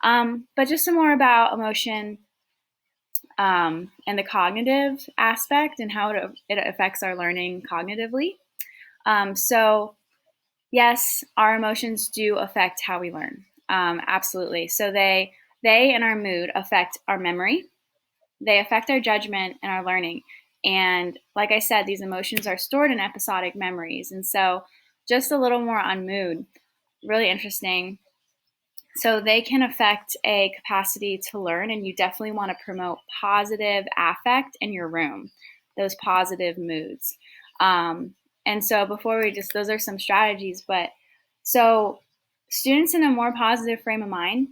But just some more about emotion and the cognitive aspect and how it affects our learning cognitively. So yes, our emotions do affect how we learn. Absolutely. So they and our mood affect our memory. They affect our judgment and our learning. And like I said, these emotions are stored in episodic memories. And so just a little more on mood, really interesting. So they can affect a capacity to learn, and you definitely want to promote positive affect in your room, those positive moods. And so before we just, those are some strategies, but so students in a more positive frame of mind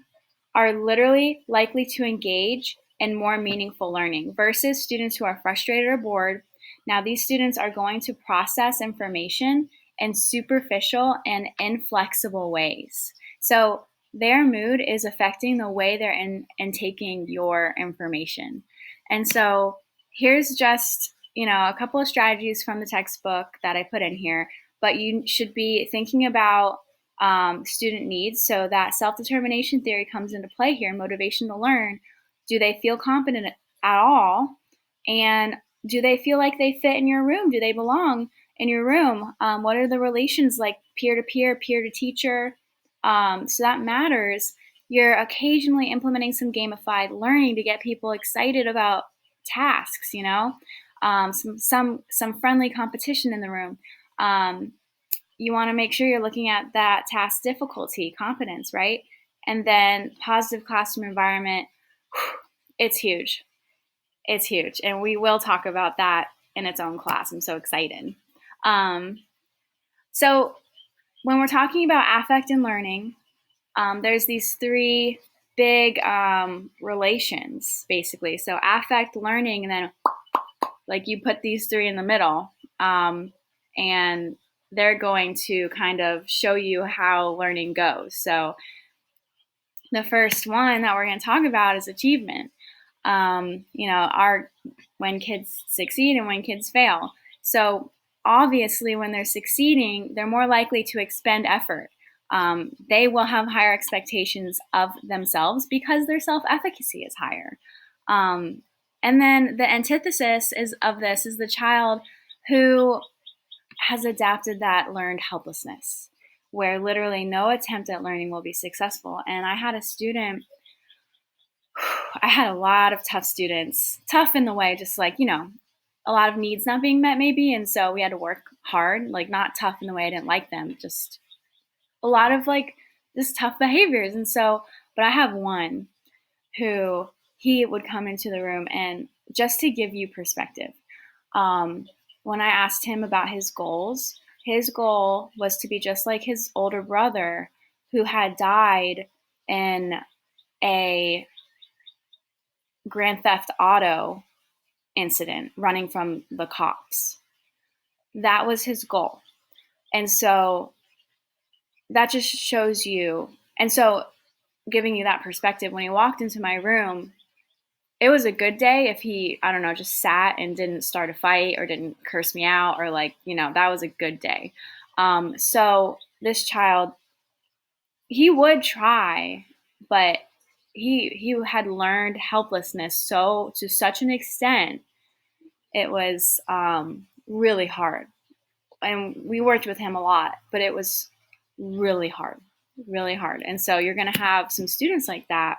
are literally likely to engage in more meaningful learning versus students who are frustrated or bored. Now, these students are going to process information in superficial and inflexible ways. So their mood is affecting the way they're in taking your information. And so here's just, a couple of strategies from the textbook that I put in here, but you should be thinking about student needs. So that self-determination theory comes into play here, motivation to learn. Do they feel competent at all? And do they feel like they fit in your room? Do they belong in your room? What are the relations like peer-to-peer, peer-to-teacher? So that matters. You're occasionally implementing some gamified learning to get people excited about tasks, some friendly competition in the room. You want to make sure you're looking at that task difficulty, competence, right? And then positive classroom environment, it's huge. It's huge. And we will talk about that in its own class. I'm so excited. Um, so when we're talking about affect and learning, there's these three big relations, basically. So affect, learning, and then like you put these three in the middle. And they're going to kind of show you how learning goes. So the first one that we're going to talk about is achievement. Our when kids succeed and when kids fail. So obviously, when they're succeeding, they're more likely to expend effort. They will have higher expectations of themselves because their self-efficacy is higher. And then the antithesis of this is the child who has adapted that learned helplessness, where literally no attempt at learning will be successful. And I had a lot of tough students, tough in the way, just like, a lot of needs not being met maybe. And so we had to work hard, like not tough in the way I didn't like them, just a lot of like just tough behaviors. And so, but I have one who he would come into the room and just to give you perspective, when I asked him about his goal was to be just like his older brother who had died in a Grand Theft Auto incident running from the cops. That was his goal. And so that just shows you. And so giving you that perspective, when he walked into my room, it was a good day if he, I don't know, just sat and didn't start a fight or didn't curse me out or like, that was a good day. So this child, he would try, but he had learned helplessness so to such an extent, it was really hard. And we worked with him a lot, but it was really hard, really hard. And so you're going to have some students like that.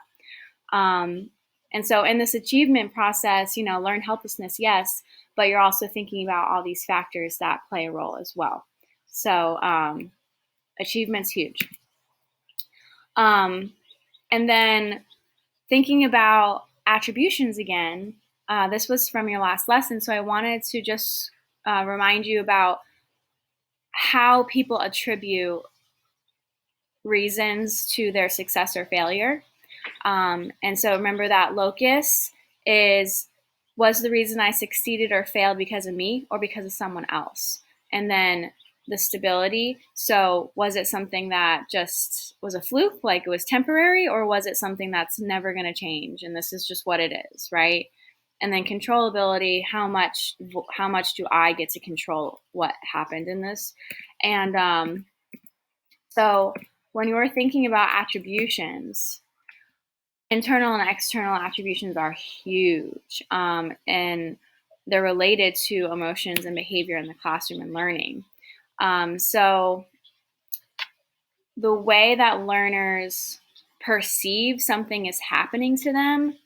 And so in this achievement process, learn helplessness, yes, but you're also thinking about all these factors that play a role as well. So achievement's huge. And then thinking about attributions again, this was from your last lesson, so I wanted to just remind you about how people attribute reasons to their success or failure. And so remember that locus was the reason I succeeded or failed because of me or because of someone else? And then the stability. So was it something that just was a fluke, like it was temporary, or was it something that's never going to change and this is just what it is, right? And then controllability, how much do I get to control what happened in this? And so when you're thinking about attributions, internal and external attributions are huge, and they're related to emotions and behavior in the classroom and learning. So the way that learners perceive something is happening to them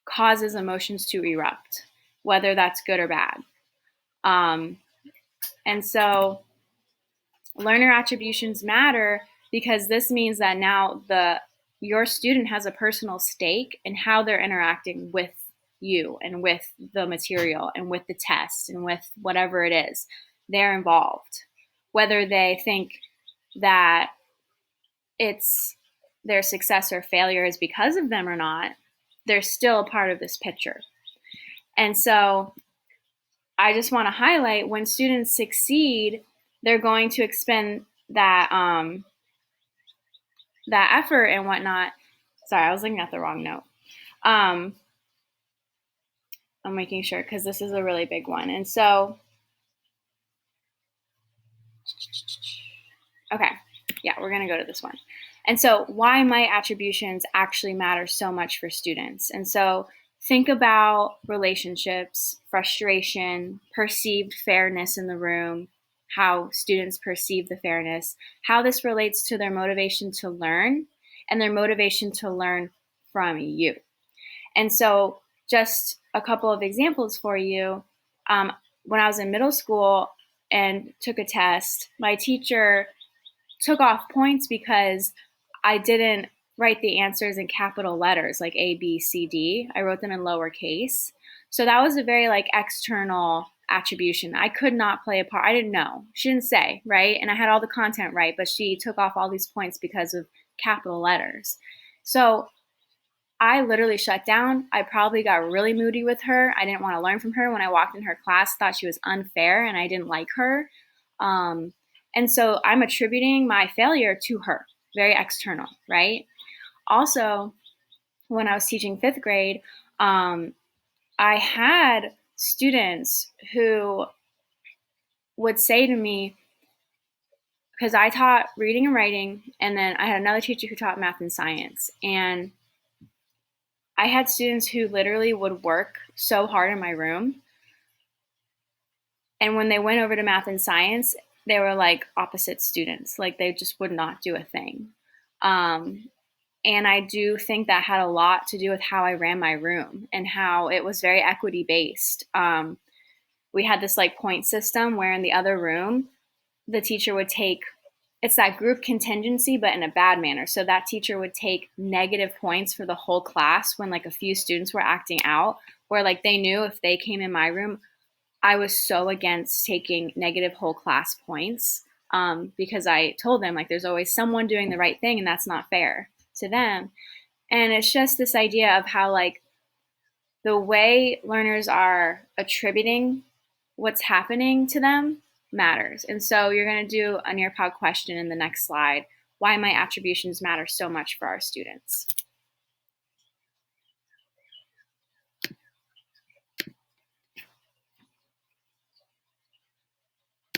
causes emotions to erupt, whether that's good or bad. And so learner attributions matter because this means that now your student has a personal stake in how they're interacting with you and with the material and with the test and with whatever it is. They're involved. Whether they think that it's their success or failure is because of them or not, they're still a part of this picture. And so I just want to highlight when students succeed, they're going to expend that effort and whatnot. Sorry, I was looking at the wrong note. I'm making sure because this is a really big one. And so, okay, yeah, we're going to go to this one. And so, why might attributions actually matter so much for students? And so, think about relationships, frustration, perceived fairness in the room, how students perceive the fairness, how this relates to their motivation to learn and their motivation to learn from you. And so, just a couple of examples for you. When I was in middle school and took a test, my teacher took off points because I didn't write the answers in capital letters like A, B, C, D. I wrote them in lowercase. So that was a very like external attribution. I could not play a part. I didn't know. She didn't say, right? And I had all the content right, but she took off all these points because of capital letters. So I literally shut down. I probably got really moody with her. I didn't want to learn from her. When I walked in her class, thought she was unfair and I didn't like her. And so I'm attributing my failure to her, very external, right? Also, when I was teaching fifth grade, I had students who would say to me, because I taught reading and writing, and then I had another teacher who taught math and science. And I had students who literally would work so hard in my room. And when they went over to math and science, they were like opposite students. Like they just would not do a thing. And I do think that had a lot to do with how I ran my room and how it was very equity based. We had this like point system where in the other room, the teacher would take it's that group contingency, but in a bad manner. So that teacher would take negative points for the whole class when like a few students were acting out, where like they knew if they came in my room, I was so against taking negative whole class points because I told them like there's always someone doing the right thing and that's not fair to them. And it's just this idea of how like the way learners are attributing what's happening to them matters. And so you're going to do a Nearpod question in the next slide. Why might attributions matter so much for our students?